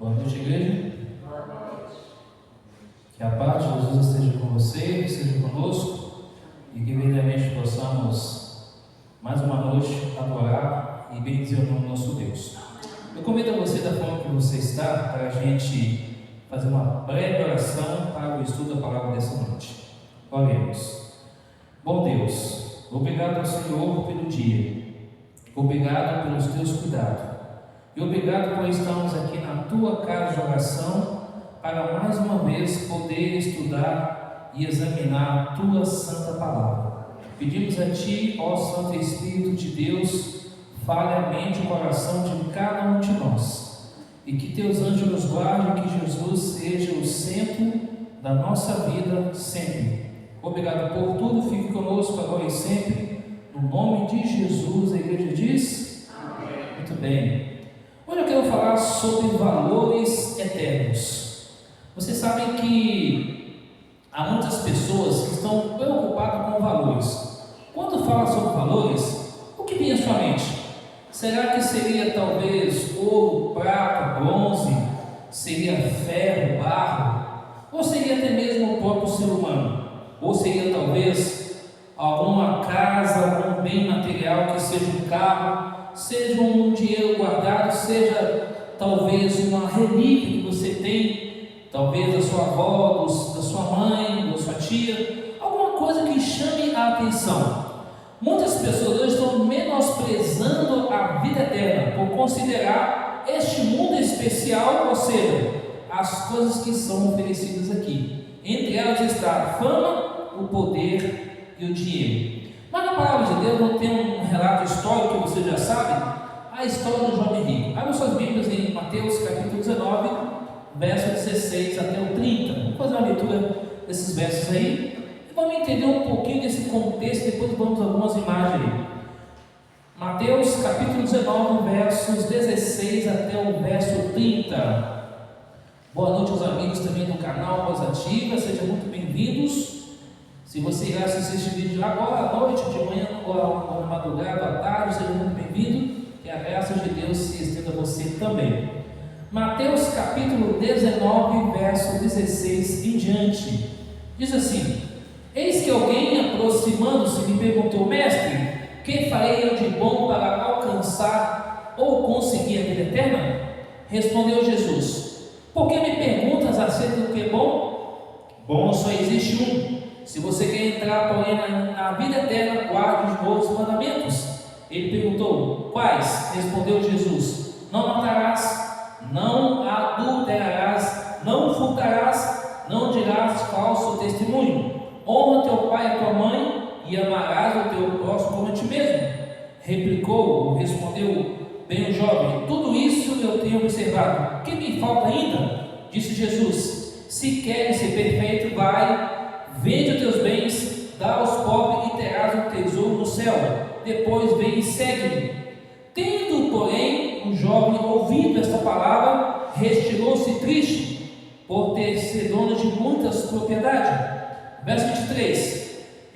Boa noite, igreja. Que a paz de Jesus esteja com você, esteja conosco e que verdadeiramente possamos mais uma noite adorar e bendizer o nome do nosso Deus. Eu convido a você, da forma que você está, para a gente fazer uma breve oração para o estudo da palavra dessa noite. Oremos. Bom Deus, obrigado ao Senhor pelo dia, obrigado pelos teus cuidados e obrigado por estarmos aqui na tua casa de oração para mais uma vez poder estudar e examinar a tua santa palavra. Pedimos a ti, ó Santo Espírito de Deus, fale a mente e o coração de cada um de nós e que teus anjos nos guardem, que Jesus seja o centro da nossa vida sempre. Obrigado por tudo, fique conosco agora e sempre, no nome de Jesus. A igreja diz? Amém. Muito bem. Hoje eu quero falar sobre valores eternos. Vocês sabem que há muitas pessoas que estão preocupadas com valores. Quando fala sobre valores, o que vem à sua mente? Será que seria talvez ouro, prata, bronze? Seria ferro, barro? Ou seria até mesmo o próprio ser humano? Ou seria talvez alguma casa, algum bem material, que seja um carro, seja um dinheiro guardado, seja talvez uma relíquia que você tem, talvez da sua avó, da sua mãe, da sua tia, alguma coisa que chame a atenção. Muitas pessoas hoje estão menosprezando a vida eterna por considerar este mundo especial, ou seja, as coisas que são oferecidas aqui. Entre elas está a fama, o poder e o dinheiro. Mas na palavra de Deus não tem um relato histórico que você já sabe, a história do jovem rico. Abra suas Bíblias em Mateus capítulo 19, verso 16 até o 30. Vamos fazer uma leitura desses versos aí e vamos entender um pouquinho desse contexto, depois vamos a algumas imagens aí. Mateus capítulo 19, versos 16 até o verso 30. Boa noite aos amigos também do canal Voz Ativa, sejam muito bem-vindos. Se você irá assistir este vídeo agora à noite, de manhã, ou na madrugada, à tarde, seja muito bem-vindo. Que a graça de Deus se estenda a você também. Mateus capítulo 19, verso 16 em diante. Diz assim: Eis que alguém, aproximando-se, me perguntou: Mestre, que farei eu de bom para alcançar ou conseguir a vida eterna? Respondeu Jesus: Por que me perguntas acerca do que é bom? Bom só existe um. Se você quer entrar, porém, na vida eterna, guarde os meus mandamentos. Ele perguntou: Quais? Respondeu Jesus: Não matarás, não adulterarás, não furtarás, não dirás falso testemunho, honra teu pai e a tua mãe, e amarás o teu próximo como a ti mesmo. Respondeu bem o jovem: Tudo isso eu tenho observado. O que me falta ainda? Disse Jesus: Se queres ser perfeito, vai, vende os teus bens, dá aos pobres e terás um tesouro no céu. Depois vem e segue-me. Tendo, porém, o jovem ouvido esta palavra, retirou-se triste, por ter sido dono de muitas propriedades. Verso 23.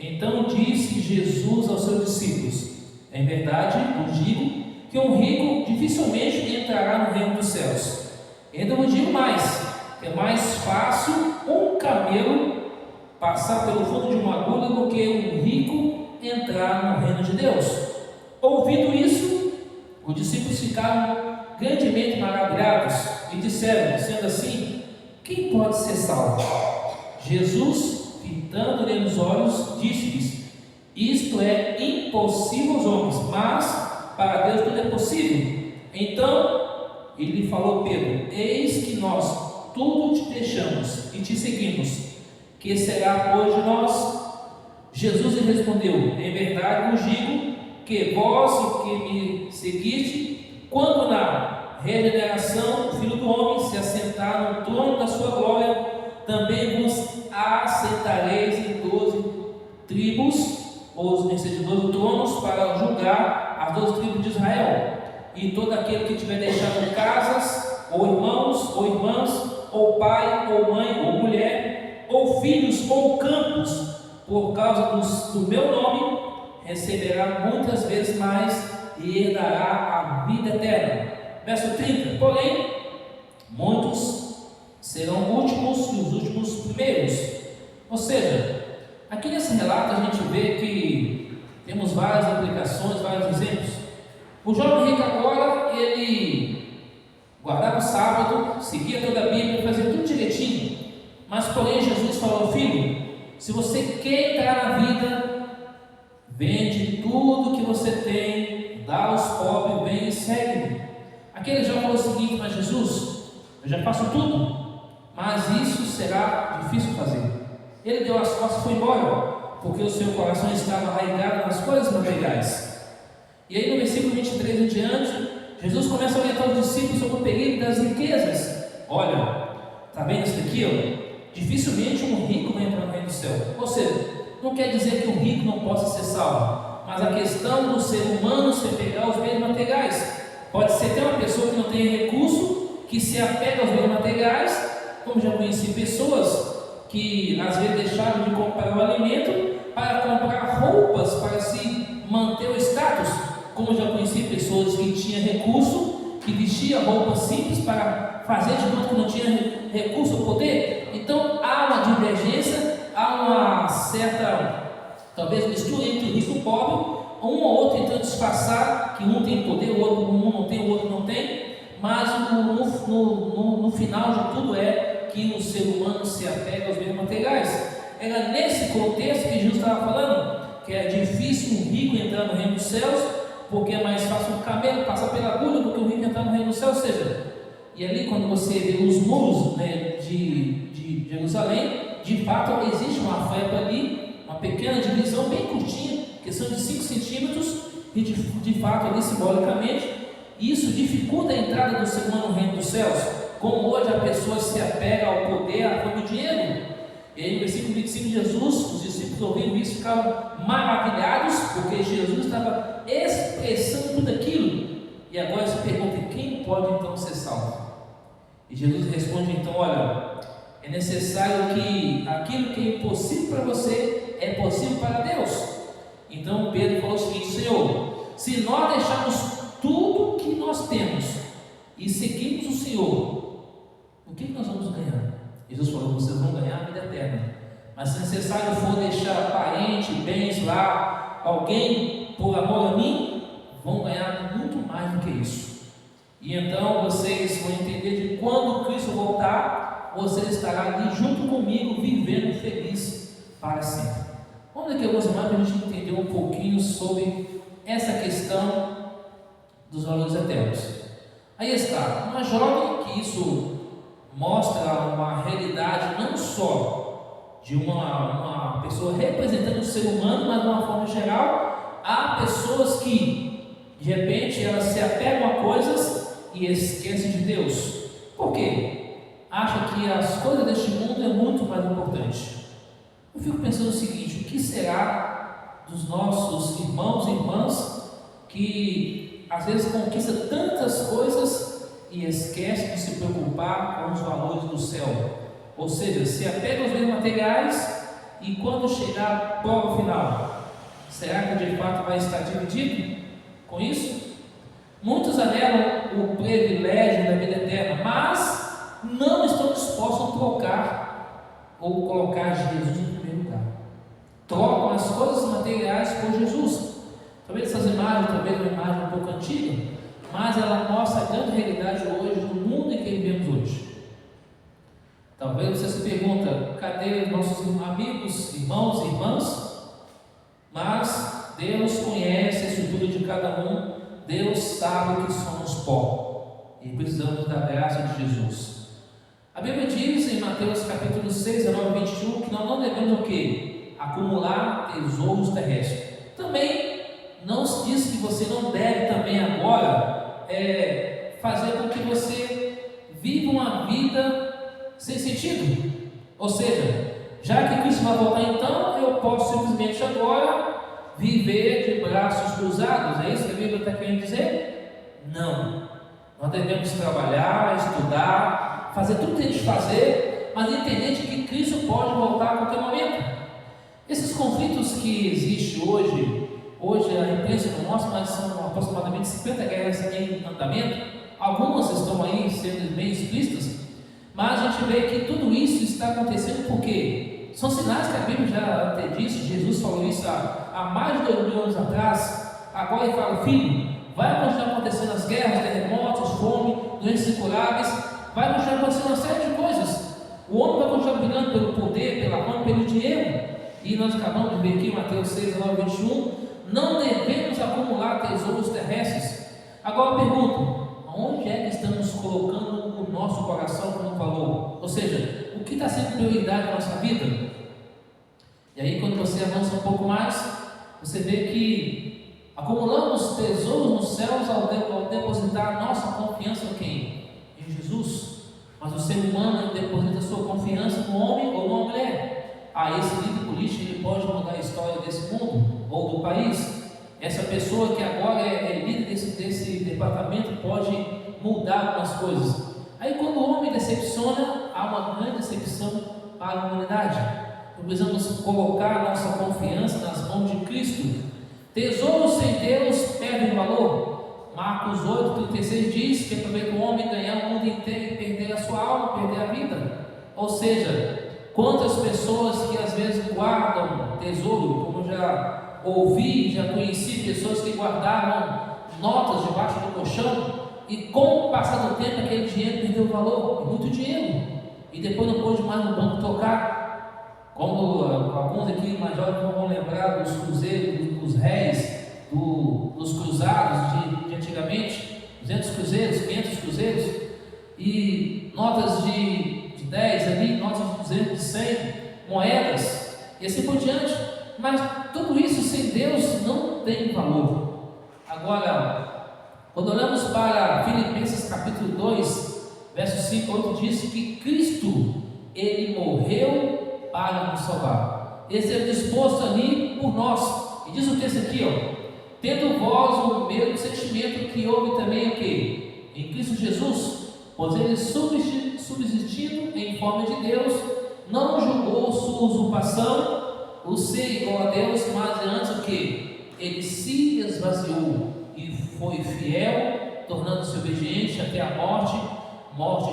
Então disse Jesus aos seus discípulos: Em verdade vos digo que um rico dificilmente entrará no reino dos céus. Ainda vos digo mais: é mais fácil um camelo passar pelo fundo de uma agulha do que um rico entrar no reino de Deus. Ouvindo isso, os discípulos ficaram grandemente maravilhados e disseram: Sendo assim, quem pode ser salvo? Jesus, fitando-lhe nos olhos, disse-lhes: Isto é impossível aos homens, mas para Deus tudo é possível. Então ele lhe falou: Pedro, eis que nós tudo te deixamos e te seguimos. Que será pois de nós? Jesus lhe respondeu: Em verdade vos digo que vós que me seguiste, quando na regeneração o Filho do Homem se assentar no trono da sua glória, também vos assentareis em 12 tribos, ou seja, 12 tronos, para julgar as 12 tribos de Israel. E todo aquele que tiver deixado casas, ou irmãos, ou irmãs, ou pai, ou mãe, ou mulher, ou filhos, ou campos, por causa do meu nome, receberá muitas vezes mais e herdará a vida eterna. Verso 30. Porém, muitos serão últimos e os últimos primeiros. Ou seja, aqui nesse relato a gente vê que temos várias aplicações, vários exemplos. O jovem rico agora, ele guardava o sábado, seguia toda a Bíblia, fazia tudo direitinho. Mas porém Jesus falou: filho, se você quer entrar na vida, vende tudo que você tem, dá aos pobres, vem e segue-me. Aquele já falou o seguinte: mas Jesus, eu já faço tudo, mas isso será difícil fazer. Ele deu as costas e foi embora, porque o seu coração estava arraigado nas coisas materiais. E aí no versículo 23 em diante, Jesus começa a orientar os discípulos sobre o perigo das riquezas. Olha, está vendo isso daqui? Ó? Dificilmente um rico vai entrar no reino do céu. Ou seja, não quer dizer que um rico não possa ser salvo, mas a questão do ser humano se apegar aos bens materiais. Pode ser até uma pessoa que não tem recurso, que se apega aos bens materiais, como já conheci pessoas que às vezes deixaram de comprar o alimento para comprar roupas para se manter o status, como já conheci pessoas que tinham recurso, que vestiam roupas simples para fazer de conta que não tinha recurso ou poder. Então há uma divergência, há uma certa, talvez, mistura entre o rico e o pobre, um ou outro tentando disfarçar que um tem poder, o outro um não tem, o outro não tem, mas no final de tudo é que o ser humano se apega aos bens materiais. Era nesse contexto que Jesus estava falando, que é difícil um rico entrar no reino dos céus, porque é mais fácil um camelo passar pela agulha do que um rico entrar no reino dos céus. Ou seja, e ali quando você vê os muros, né, de Jerusalém, de fato existe uma frepa ali, uma pequena divisão bem curtinha, questão de 5 centímetros, e de fato ali simbolicamente, isso dificulta a entrada do ser humano no reino dos céus. Como hoje a pessoa se apega ao poder, à fama e ao dinheiro. E aí no versículo 25 de Jesus, os discípulos ouvindo isso ficaram maravilhados, porque Jesus estava expressando tudo aquilo. E agora se pergunta: quem pode então ser salvo? E Jesus responde então: olha, é necessário que aquilo que é impossível para você é possível para Deus. Então Pedro falou o seguinte: Senhor, se nós deixarmos tudo que nós temos e seguirmos o Senhor, o que nós vamos ganhar? Jesus falou: vocês vão ganhar a vida eterna. Mas se necessário for deixar parente, bens lá, alguém por amor a mim, vão ganhar muito mais do que isso. E então vocês vão entender de quando Cristo voltar, você estará ali junto comigo, vivendo feliz para sempre. Vamos aqui algumas imagens para a gente entender um pouquinho sobre essa questão dos valores eternos. Aí está, uma jovem, que isso mostra uma realidade não só de uma pessoa representando o ser humano, mas de uma forma geral. Há pessoas que de repente elas se apegam a coisas e esquecem de Deus. Por quê? Acha que as coisas deste mundo é muito mais importante. Eu fico pensando o seguinte: o que será dos nossos irmãos e irmãs que às vezes conquistam tantas coisas e esquece de se preocupar com os valores do céu? Ou seja, se apega aos bens materiais, e quando chegar a prova final, será que de fato vai estar dividido com isso? Muitos anelam o privilégio da vida eterna, mas não estão dispostos a trocar ou colocar Jesus em primeiro lugar. Trocam as coisas materiais por Jesus. Talvez essas imagens, talvez uma imagem um pouco antiga, mas ela mostra a grande realidade hoje do mundo em que vivemos hoje. Talvez você se pergunta: cadê nossos amigos, irmãos e irmãs? Mas Deus conhece a estrutura de cada um. Deus sabe que somos pó e precisamos da graça de Jesus. A Bíblia diz em Mateus capítulo 6, 19 e 21 que nós não devemos o quê? Acumular tesouros terrestres. Também não se diz que você não deve também agora fazer com que você viva uma vida sem sentido. Ou seja, já que Cristo vai voltar, então eu posso simplesmente agora viver de braços cruzados. É isso que a Bíblia está querendo dizer? Não. Nós devemos trabalhar, estudar, fazer tudo que a gente fazer, mas entender de que Cristo pode voltar a qualquer momento. Esses conflitos que existem hoje a imprensa não mostra, mas são aproximadamente 50 guerras em andamento. algumas estão aí sendo bem explícitas, mas a gente vê que tudo isso está acontecendo porque são sinais que a Bíblia já até disse. Jesus falou isso há mais de 2000 anos atrás. Agora ele fala: filho, vai continuar acontecendo as guerras, terremotos, fome, doenças incuráveis, vai continuar acontecendo uma série de coisas. O homem vai continuar brigando pelo poder, pela fama, pelo dinheiro. E nós acabamos de ver aqui em Mateus 6, 9, 21, não devemos acumular tesouros terrestres. Agora eu pergunto, onde é que estamos colocando o nosso coração como valor? Ou seja, o que está sendo prioridade na nossa vida? E aí, quando você avança um pouco mais, você vê que acumulamos tesouros nos céus ao depositar a nossa confiança em quem? Em Jesus. Mas o ser humano deposita sua confiança no homem ou numa mulher. Esse líder político ele pode mudar a história desse mundo ou do país. Essa pessoa que agora é líder desse departamento pode mudar algumas coisas. Aí quando o homem decepciona, há uma grande decepção para a humanidade. Precisamos colocar a nossa confiança nas mãos de Cristo. Tesouros sem Deus perdem valor. Marcos 8,36 diz que aproveita o homem ganhar o mundo inteiro e perder a sua alma, perder a vida. Ou seja, quantas pessoas que às vezes guardam tesouro, como eu já ouvi, já conheci pessoas que guardavam notas debaixo do colchão e com o passar do tempo aquele dinheiro perdeu valor, muito dinheiro, e depois não pôde mais no banco tocar. Como alguns aqui mais jovens vão lembrar dos cruzeiros, dos réis, dos cruzados de antigamente, 200 cruzeiros, 500 cruzeiros, e notas de 10 ali, notas de 200, de 100, moedas, e assim por diante. Mas tudo isso sem Deus não tem valor. Agora, quando olhamos para Filipenses capítulo 2, verso 5 a 8, diz que Cristo, Ele morreu para nos salvar. Ele esteve disposto ali por nós. E diz o texto aqui, tendo vós o mesmo sentimento que houve também o quê? Em Cristo Jesus, pois Ele subsistindo em forma de Deus, não julgou sua usurpação, o ser igual a Deus, mas antes o que? Ele se esvaziou e foi fiel, tornando-se obediente até a morte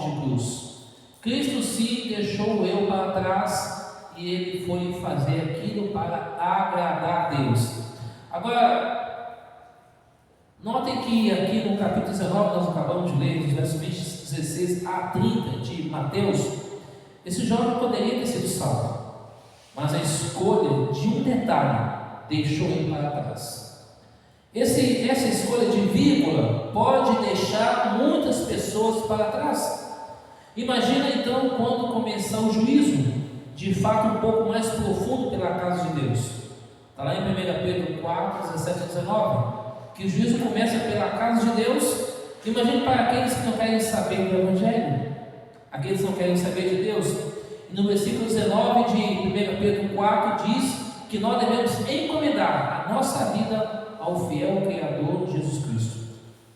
de cruz. Cristo sim deixou eu para trás e Ele foi fazer aquilo para agradar a Deus. Agora, notem que aqui no capítulo 19, nós acabamos de ler, dos versos 16 a 30 de Mateus, esse jovem poderia ter sido salvo, mas a escolha de um detalhe deixou ele para trás. Essa escolha de vírgula pode deixar muitas pessoas para trás. Imagina então quando começar o juízo, de fato um pouco mais profundo pela casa de Deus. Está lá em 1 Pedro 4, 17 a 19, que o juízo começa pela casa de Deus. Imagine para aqueles que não querem saber do Evangelho, aqueles que não querem saber de Deus. No versículo 19 de 1 Pedro 4 diz que nós devemos encomendar a nossa vida ao fiel Criador Jesus Cristo.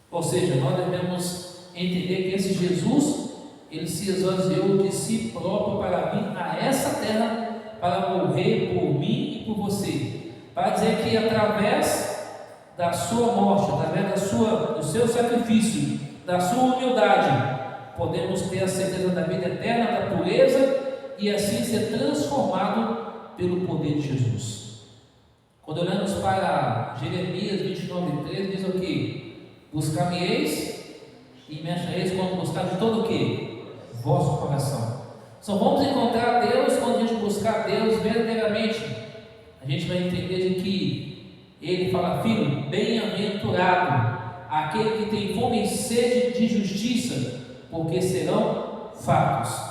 Ou seja, nós devemos entender que esse Jesus, Ele se esvaziou de si próprio para vir a essa terra, para morrer por mim e por você, para dizer que através da sua morte, através do seu sacrifício, da sua humildade, podemos ter a certeza da vida eterna, da pureza, e assim ser transformado pelo poder de Jesus. Quando olhamos para Jeremias 29:13, diz o que? Buscar-me-eis e me achareis quando buscar de todo o que? Vosso coração. Só vamos encontrar Deus quando a gente buscar Deus verdadeiramente. A gente vai entender de que Ele fala: filho, bem-aventurado aquele que tem fome e sede de justiça, porque serão fartos.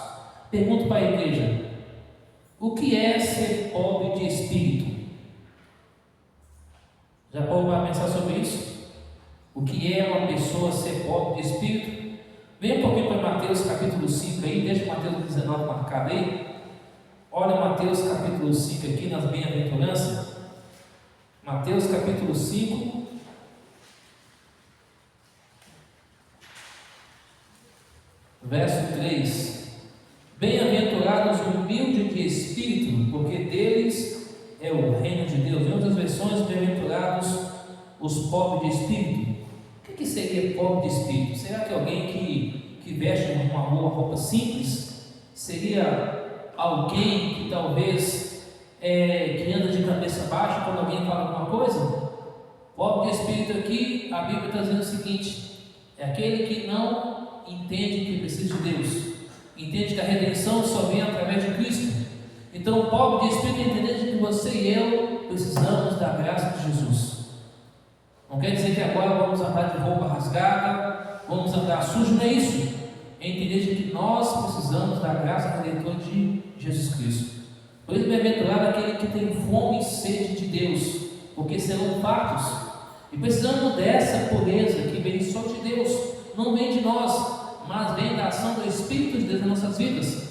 Pergunto para a igreja: o que é ser pobre de espírito? Já pode pensar sobre isso? O que é uma pessoa ser pobre de espírito? Vem um pouquinho para Mateus capítulo 5 aí, deixa Mateus 19 marcado aí. Olha Mateus capítulo 5 aqui nas bem-aventuranças. Mateus capítulo 5, verso 3. Bem-aventurados os humildes de espírito, porque deles é o reino de Deus. Em outras versões, bem-aventurados os pobres de espírito. que seria pobre de espírito? Será que alguém que veste uma roupa simples? Seria alguém que talvez que anda de cabeça baixa quando alguém fala alguma coisa? Pobre de espírito aqui, a Bíblia está dizendo o seguinte: é aquele que não entende que precisa de Deus, entende que a redenção só vem através de Cristo. Então, o pobre de espírito é entender que você e eu precisamos da graça de Jesus. Não quer dizer que agora vamos andar de roupa rasgada, vamos andar sujo, não é isso. É entender que nós precisamos da graça redentora de Jesus Cristo. Por isso, bem-aventurado aquele que tem fome e sede de Deus, porque serão fartos. E precisamos dessa pureza que vem só de Deus, não vem de nós, mas vem da ação do Espírito de Deus nas nossas vidas.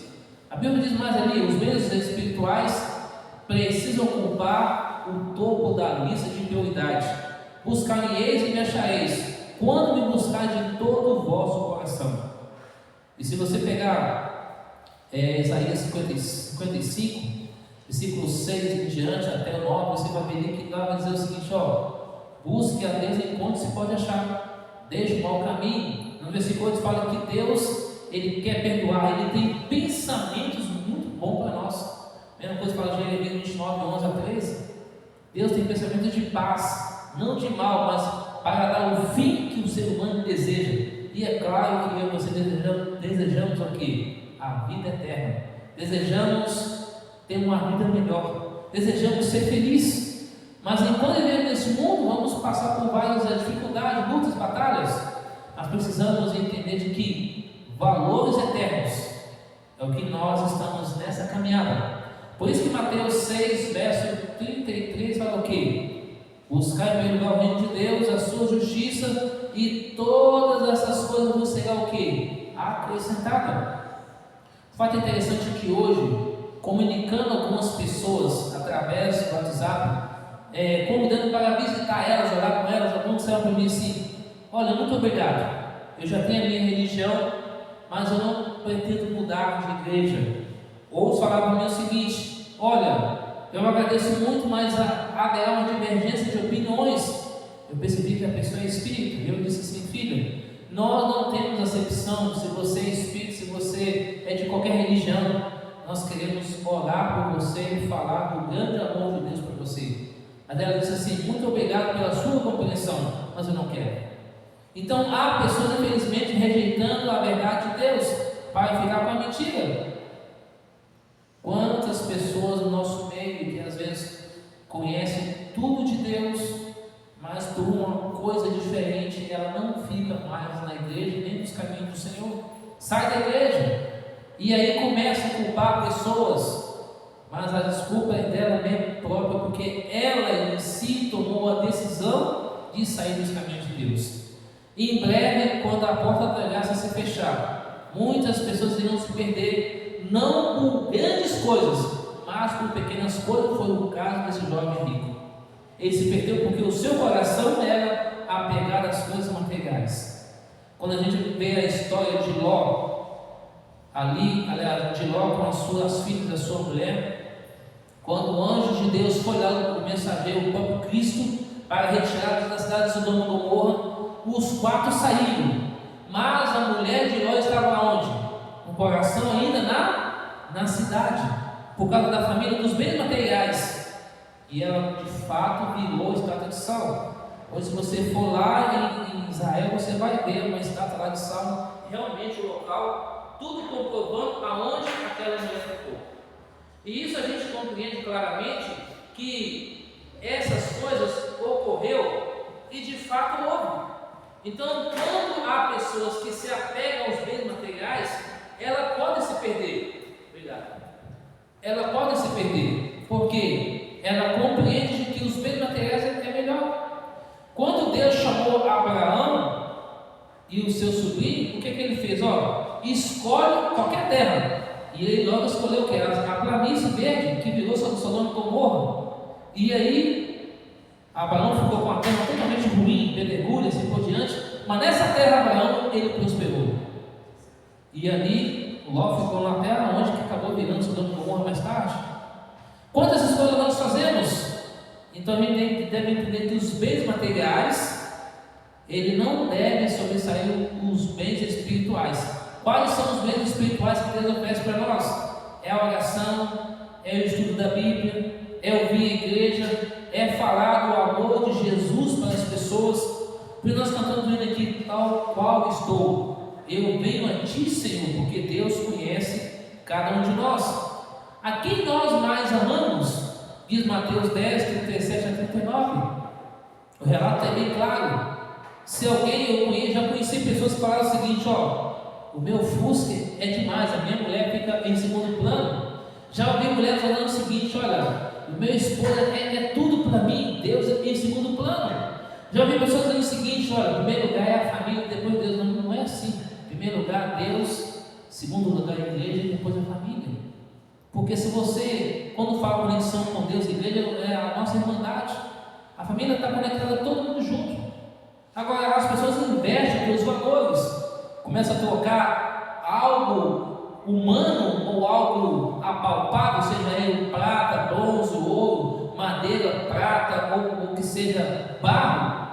A Bíblia diz mais ali: os bens espirituais precisam ocupar o topo da lista de prioridade. Buscar-me-eis e me achareis, quando me buscar de todo o vosso coração. E se você pegar Isaías 55, versículo 6 em diante até o 9, você vai ver que lá vai dizer o seguinte: busque a Deus enquanto se pode achar, deixe o mau caminho. No versículo 8 fala que Deus, Ele quer perdoar, Ele tem pensamentos muito bons para nós. Mesma coisa fala de Jeremias 29, 11 a 13. Deus tem pensamentos de paz, não de mal, mas para dar o fim que o ser humano deseja. E é claro que eu e você desejamos o quê? A vida eterna. Desejamos ter uma vida melhor. Desejamos ser felizes. Mas enquanto vivemos nesse mundo, vamos passar por várias dificuldades, lutas, batalhas. Nós precisamos entender de que valores eternos é o que nós estamos nessa caminhada. Por isso que Mateus 6, verso 33 fala o quê? Buscar em primeiro lugar o reino de Deus, a sua justiça, e todas essas coisas vão ser o quê? Acrescentada. O fato interessante é que hoje, comunicando algumas pessoas através do WhatsApp, convidando para visitar elas, orar com elas, alguns disseram para mim assim: olha, muito obrigado, eu já tenho a minha religião, mas eu não pretendo mudar de igreja. Outros falaram para mim o seguinte: olha, eu agradeço muito, mas haverá uma divergência de opiniões. Eu percebi que a pessoa é espírito, e eu disse assim: filho, nós não temos acepção se você é espírito, se você é de qualquer religião. Nós queremos orar por você e falar do grande amor de Deus para você. Mas ela disse assim: muito obrigado pela sua compreensão, mas eu não quero. Então há pessoas infelizmente rejeitando a verdade de Deus para ficar com a mentira. Quantas pessoas no nosso meio que às vezes conhecem tudo de Deus, mas por uma coisa diferente ela não fica mais na igreja nem nos caminhos do Senhor, sai da igreja e aí começa a culpar pessoas, mas a desculpa é dela mesmo própria, porque ela em si tomou a decisão de sair dos caminhos de Deus. E em breve, quando a porta da graça se fechar, muitas pessoas irão se perder, não por grandes coisas, mas por pequenas coisas. Foi o caso desse jovem rico. Ele se perdeu porque o seu coração era apegado às coisas materiais. Quando a gente vê a história de Ló, de Ló com as suas filhas, a sua mulher, quando o anjo de Deus foi lá, o mensageiro, o próprio Cristo, para retirá-los da cidade de Sodoma e Gomorra, os 4 saíram, mas a mulher de Ló estava onde? No coração ainda na cidade, por causa da família, dos bens materiais, e ela de fato virou estátua de sal. Hoje, se você for lá em Israel, você vai ver uma estátua lá de sal, realmente o local, tudo comprovando aonde aquela mulher ficou. E isso a gente compreende claramente que essas coisas ocorreu e de fato houve. Então, quando há pessoas que se apegam aos bens materiais, ela pode se perder. Obrigado. Ela pode se perder, porque ela compreende que os bens materiais é melhor. Quando Deus chamou Abraão e o seu sobrinho, o que ele fez? Escolhe qualquer terra. E ele logo escolheu o que? A planície verde, que virou Sodoma e Gomorra. E aí, Abraão ficou com a terra totalmente ruim, pedregulho, assim por diante. Mas nessa terra, Abraão, ele prosperou. E ali, Ló ficou na terra onde que acabou virando Sodoma e Gomorra mais tarde. Quantas escolhas nós fazemos? Então a gente deve entender que os bens materiais, ele não deve sobressair os bens espirituais. Quais são os bens espirituais que Deus oferece para nós? É a oração, é o estudo da Bíblia, é ouvir a igreja, é falar do amor de Jesus para as pessoas. Porque nós cantamos vindo aqui, tal qual estou, eu venho a Ti, Senhor, porque Deus conhece cada um de nós. A quem nós mais amamos? Diz Mateus 10, 37 a 39. O relato é bem claro. Se alguém, já conheci pessoas que falaram o seguinte: o meu Fusca é demais, a minha mulher fica em segundo plano. Já ouvi mulheres falando o seguinte: o meu esposo é tudo para mim, Deus é em segundo plano. Já ouvi pessoas dizendo o seguinte: em primeiro lugar é a família, depois Deus. Não é assim. Em primeiro lugar Deus, segundo lugar a igreja e depois a família. Porque se você, quando fala conexão com Deus, a igreja é a nossa irmandade, a família está conectada todo mundo junto. Agora as pessoas investem pelos valores, começam a trocar algo humano ou algo apalpável, seja ele prata, bronze, ouro, madeira, prata ou que seja barro,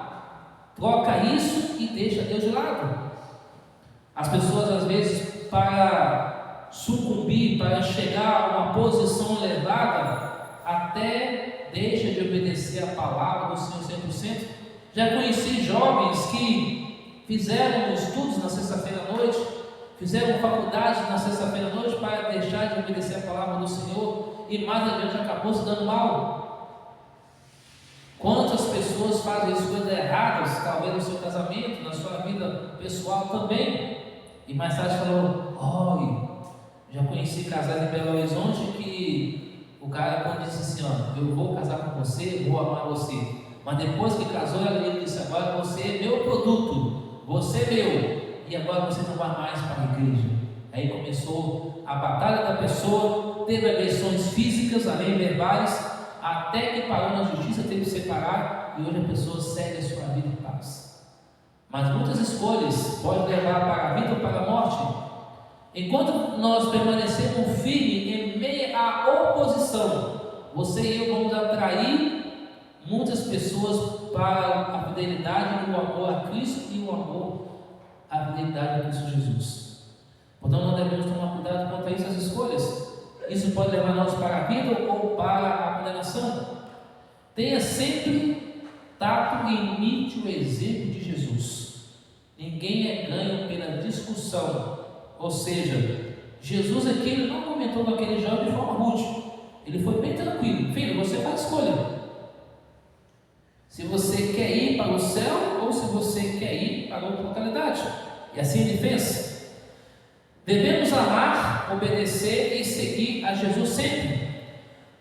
troca isso e deixa Deus de lado. As pessoas às vezes, para sucumbir, para chegar a uma posição elevada, até deixa de obedecer a palavra do Senhor 100%. Já conheci jovens que fizeram estudos na sexta-feira à noite, fizeram faculdade na sexta-feira à noite para deixar de obedecer a palavra do Senhor e mais adiante acabou se dando mal. Quantas pessoas fazem escolhas erradas, talvez no seu casamento, na sua vida pessoal também, e mais tarde falou: já conheci casais em Belo Horizonte que o cara, quando disse assim: eu vou casar com você, vou amar você, mas depois que casou, ele disse: agora você é meu produto, você é meu, e agora você não vai mais para a igreja. Aí começou a batalha da pessoa, teve agressões físicas, além verbais, até que parou na justiça, teve que separar, e hoje a pessoa segue a sua vida em paz. Mas muitas escolhas podem levar para a vida ou para a morte. Enquanto nós permanecemos firmes em meio à oposição, você e eu vamos atrair muitas pessoas para a fidelidade e o amor a Cristo e o amor à fidelidade a Cristo Jesus. Portanto, nós devemos tomar cuidado quanto a essas escolhas. Isso pode levar nós para a vida ou para a condenação. Tenha sempre tato e imite o exemplo de Jesus. Ninguém é ganho pela discussão. Ou seja, Jesus aqui ele não comentou com aquele jovem de forma rude. Ele foi bem tranquilo: filho, você faz escolha. Se você quer ir para o céu ou se você quer ir para outra localidade. E assim ele fez. Devemos amar, obedecer e seguir a Jesus sempre.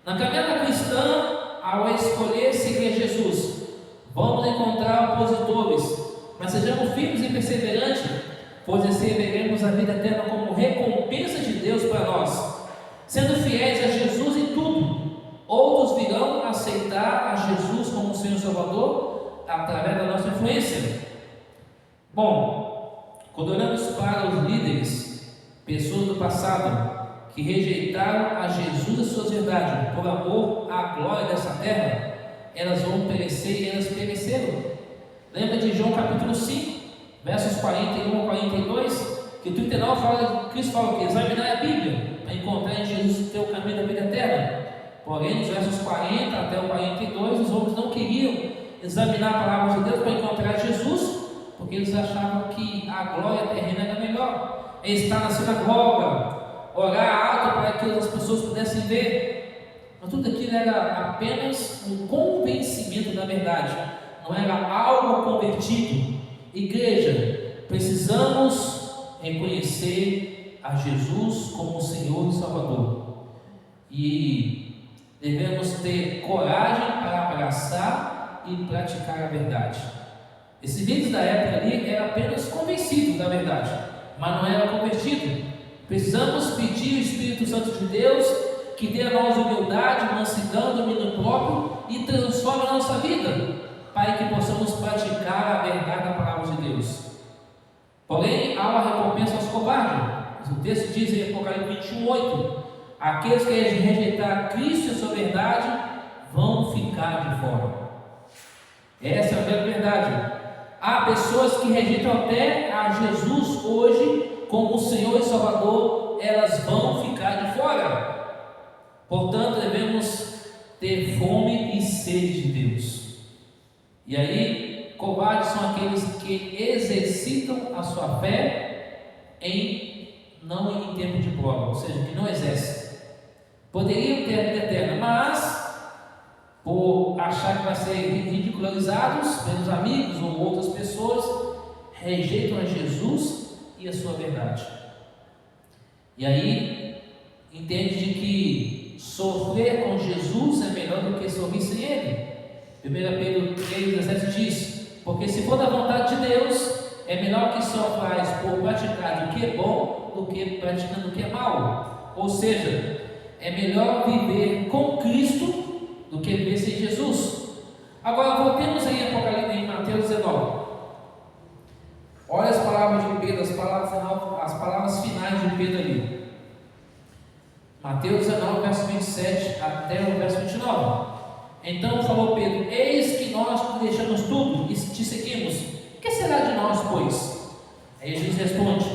Na caminhada cristã, ao escolher seguir Jesus, vamos encontrar opositores, mas sejamos firmes e perseverantes, pois receberemos a vida eterna como recompensa de Deus para nós. Sendo fiéis a Jesus em tudo, outros virão aceitar a Jesus como Senhor e Salvador através da nossa influência. Bom, quando olhamos para os líderes, pessoas do passado que rejeitaram a Jesus e suas verdades por amor à glória dessa terra, elas vão perecer e elas pereceram. Lembra de João capítulo 5, versos 41 a 42, que o 39 fala, Cristo fala que examinar a Bíblia para encontrar em Jesus o teu caminho da vida eterna. Porém, nos versos 40 até o 42, os homens não queriam examinar a palavra de Deus para encontrar Jesus, porque eles achavam que a glória terrena era melhor. Estar na sinagoga, orar alto para que as pessoas pudessem ver. Mas tudo aquilo era apenas um convencimento da verdade, não era algo convertido. Igreja, precisamos reconhecer a Jesus como Senhor e Salvador, e devemos ter coragem para abraçar e praticar a verdade. Esses líderes da época ali eram apenas convencidos da verdade, mas não era convertido. Precisamos pedir o Espírito Santo de Deus que dê a nós humildade, mansidão, domínio próprio e transforme a nossa vida, para que possamos praticar a verdade da palavra de Deus. Porém, há uma recompensa aos covardes. O texto diz em Apocalipse 21:8: aqueles que rejeitar Cristo e a sua verdade vão ficar de fora. Essa é a verdade. Há pessoas que rejeitam até a Jesus hoje como o Senhor e Salvador, elas vão ficar de fora. Portanto, devemos ter fome e sede de Deus. E aí, covardes são aqueles que exercitam a sua fé não em tempo de prova, ou seja, que não exercem. Poderiam ter a vida eterna, mas por achar que vai ser ridicularizados pelos amigos ou outras pessoas, rejeitam a Jesus e a sua verdade. E aí entende de que sofrer com Jesus é melhor do que sorrir sem Ele. 1 Pedro 3,17 diz: porque se for da vontade de Deus, é melhor que sofrais por praticar o que é bom do que praticando o que é mal. Ou seja, é melhor viver com Cristo do que viver sem Jesus. Agora voltemos aí a Apocalipse em Mateus 19. Olha as palavras de Pedro, as palavras finais de Pedro ali. Mateus 19, verso 27 até o verso 29. Então falou Pedro: eis que nós deixamos tudo e te seguimos. Que será de nós, pois? Aí Jesus responde: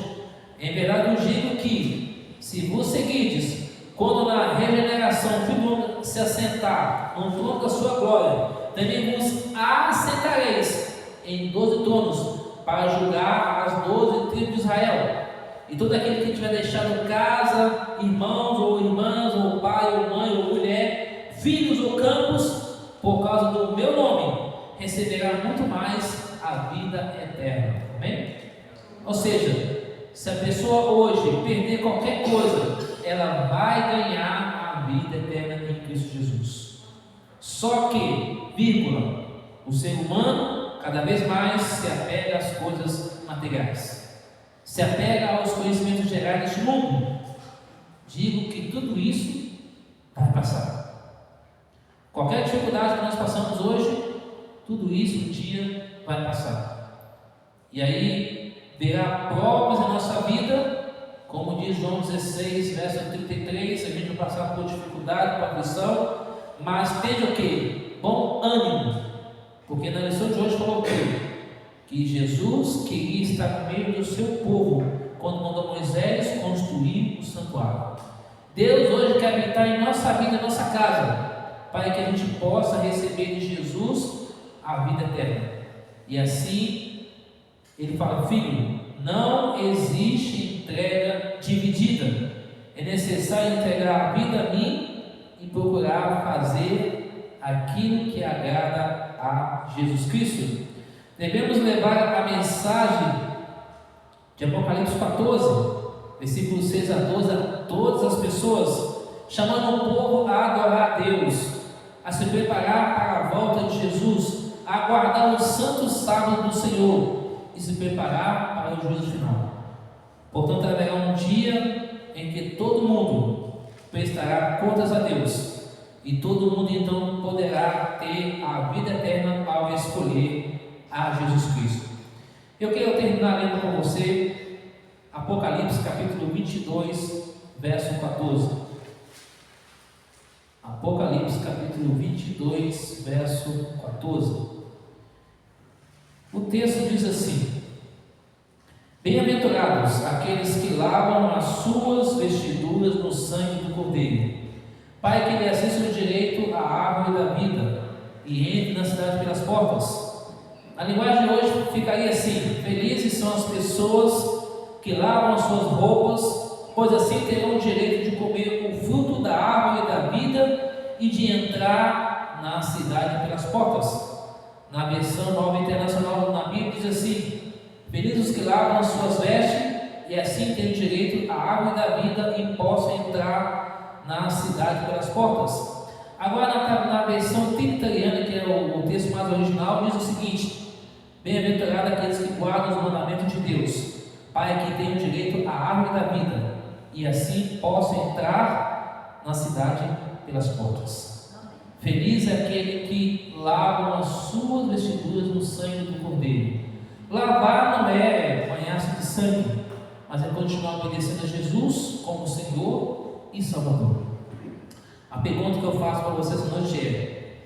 em verdade eu digo que, se vos seguides, quando na regeneração tudo se assentar no trono da sua glória, também vos assentareis em 12 tronos, para julgar as 12 tribos de Israel. E todo aquele que tiver deixado casa, irmãos ou irmãs, ou pai ou mãe ou mulher, filhos ou campos, por causa do meu nome, receberá muito mais a vida eterna. Amém? Ou seja, se a pessoa hoje perder qualquer coisa, ela vai ganhar a vida eterna em Cristo Jesus. Só que, vírgula, o ser humano cada vez mais se apega às coisas materiais, se apega aos conhecimentos gerais deste mundo. Digo que tudo isso vai passar. Qualquer dificuldade que nós passamos hoje, tudo isso um dia vai passar. E aí virá provas na nossa vida, como diz João 16, verso 33, a gente vai passar por dificuldade, por aflição, mas tende o quê? Bom ânimo, porque na lição de hoje falou o quê? Que Jesus queria estar no meio do seu povo, quando mandou Moisés construir o santuário. Deus hoje quer habitar em nossa vida, em nossa casa, para que a gente possa receber de Jesus a vida eterna. E assim, ele fala: filho, não existe entrega dividida. É necessário entregar a vida a mim e procurar fazer aquilo que agrada a Jesus Cristo. Devemos levar a mensagem de Apocalipse 14, versículos 6 a 12, a todas as pessoas, chamando o povo a adorar a Deus, a se preparar para a volta de Jesus, a aguardar o santo sábado do Senhor e se preparar para o juízo final. Portanto, haverá um dia em que todo mundo prestará contas a Deus, e todo mundo então poderá ter a vida eterna ao escolher a Jesus Cristo. Eu quero terminar lendo com você Apocalipse capítulo 22, verso 14. Apocalipse capítulo 22, verso 14. O texto diz assim: bem-aventurados aqueles que lavam as suas vestiduras no sangue do Cordeiro, para que lhe assista o direito à árvore da vida e entre na cidade pelas portas. A linguagem de hoje ficaria assim: felizes são as pessoas que lavam as suas roupas, pois assim terão o direito de comer o fruto da árvore da vida e de entrar na cidade pelas portas. Na versão Nova Internacional, na Bíblia, diz assim: felizes os que lavam as suas vestes e assim têm o direito à árvore da vida e possam entrar na cidade pelas portas. Agora, na versão trinitariana, que é o texto mais original, diz o seguinte: bem-aventurado aqueles que guardam os mandamentos de Deus, para que tenham direito à árvore da vida e assim possam entrar na cidade pelas portas. Feliz é aquele que lava as suas vestiduras no sangue do Cordeiro. Lavar não é banhar-se de sangue, mas é continuar obedecendo a Jesus como Senhor e Salvador. A pergunta que eu faço para vocês essa noite é: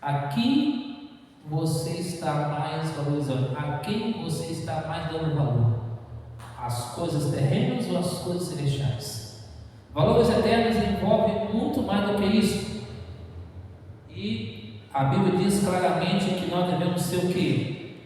aqui você está mais valorizando? A quem você está mais dando valor? As coisas terrenas ou as coisas celestiais? Valores eternos envolvem muito mais do que isso. E a Bíblia diz claramente que nós devemos ser o quê?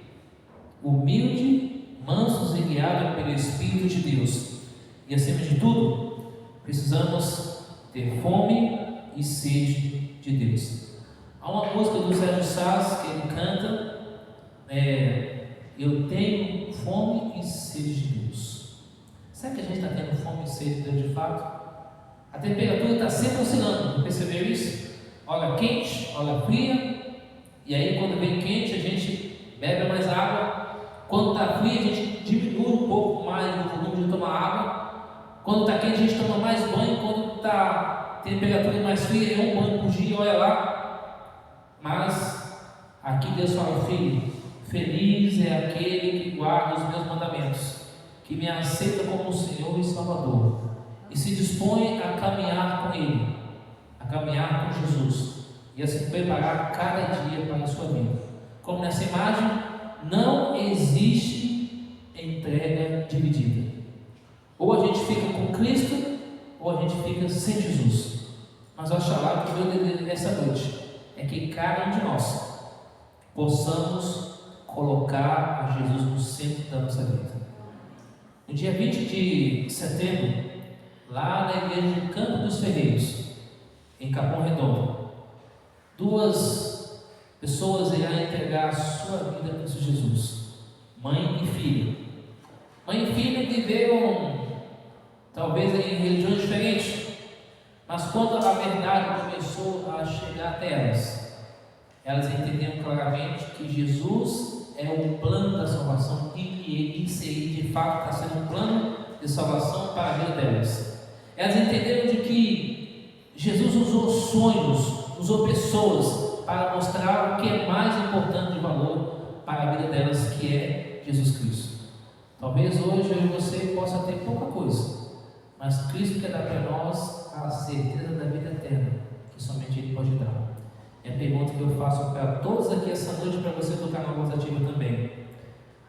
Humilde, mansos e guiados pelo Espírito de Deus. E acima de tudo, precisamos ter fome e sede de Deus. Há uma música do Sérgio Saz que ele canta, eu tenho fome e sede de Deus. Será que a gente está tendo fome e sede de Deus de fato? A temperatura está sempre oscilando, percebeu isso? Hora quente, hora fria, e aí quando vem quente a gente bebe mais água, quando está fria a gente diminui um pouco mais o volume de tomar água, quando está quente a gente toma mais banho, quando está temperatura mais fria é um banho por dia, olha lá. Mas aqui Deus fala, filho, feliz é aquele que guarda os meus mandamentos, que me aceita como Senhor e Salvador e se dispõe a caminhar com Ele, a caminhar com Jesus e a se preparar cada dia para a sua vida. Como nessa imagem, não existe entrega dividida. Ou a gente fica com Cristo, ou a gente fica sem Jesus. Mas oxalá que o meu desejo nessa noite é que cada um de nós possamos colocar a Jesus no centro da nossa vida. No dia 20 de setembro, lá na igreja de Campo dos Ferreiros, em Capão Redondo, 2 pessoas irão entregar a sua vida a Cristo Jesus, mãe e filha. Mãe e filha viveram talvez em religiões diferentes, mas quando a verdade começou a chegar até elas entenderam claramente que Jesus é o plano da salvação e que isso aí de fato está sendo um plano de salvação para a vida delas. Elas entenderam de que Jesus usou sonhos, usou pessoas para mostrar o que é mais importante de valor para a vida delas, que é Jesus Cristo. Talvez hoje eu e você possa ter pouca coisa, mas Cristo quer dar para nós a certeza da vida eterna, que somente Ele pode dar. E a pergunta que eu faço para todos aqui essa noite, para você do canal Voz Ativa também: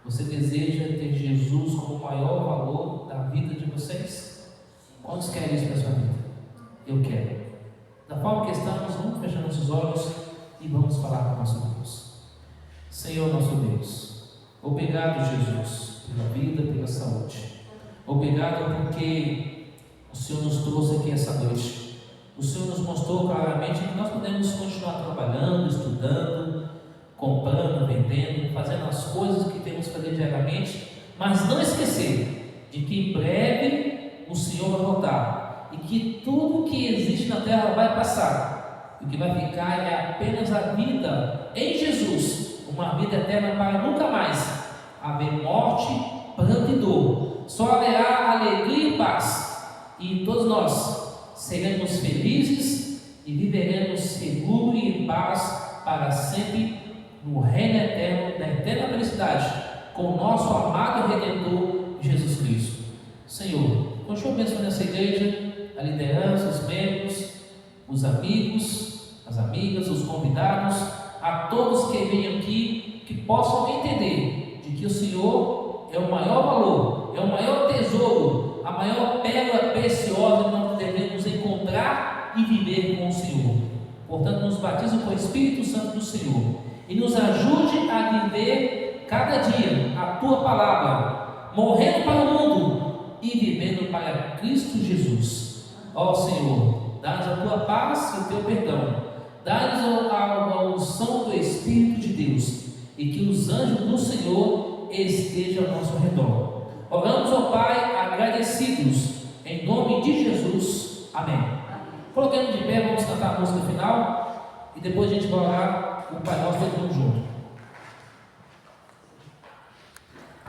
você deseja ter Jesus como o maior valor da vida de vocês? Quantos querem isso para a sua vida? Eu quero. Da forma que estamos, vamos fechar nossos olhos e vamos falar com o nosso Deus. Senhor nosso Deus, obrigado, Jesus, pela vida, pela saúde. Obrigado porque o Senhor nos trouxe aqui essa noite. O Senhor nos mostrou claramente que nós podemos continuar trabalhando, estudando, comprando, vendendo, fazendo as coisas que temos que fazer diariamente, mas não esquecer de que em breve o Senhor vai voltar e que tudo que existe na terra vai passar. O que vai ficar é apenas a vida em Jesus, uma vida eterna para nunca mais haver morte, pranto e dor. Só haverá alegria e paz, e todos nós seremos felizes e viveremos seguro e em paz para sempre no reino eterno, da eterna felicidade, com o nosso amado Redentor Jesus Cristo. Senhor, continua abençoando essa igreja, a liderança, os membros, os amigos, as amigas, os convidados, a todos que venham aqui, que possam entender de que o Senhor é o maior valor, é o maior tesouro, a maior pérola preciosa que nós devemos encontrar e viver com o Senhor. Portanto, nos batize com o Espírito Santo do Senhor e nos ajude a viver cada dia a Tua palavra, morrendo para o mundo e vivendo para Cristo Jesus. Ó Senhor, dá-nos a Tua paz e o Teu perdão, dá-nos a unção do Espírito de Deus e que os anjos do Senhor estejam ao nosso redor. Oramos ao Pai agradecidos, em nome de Jesus. Amém. Colocando de pé, vamos cantar a música final e depois a gente vai orar o Pai Nosso todo mundo junto.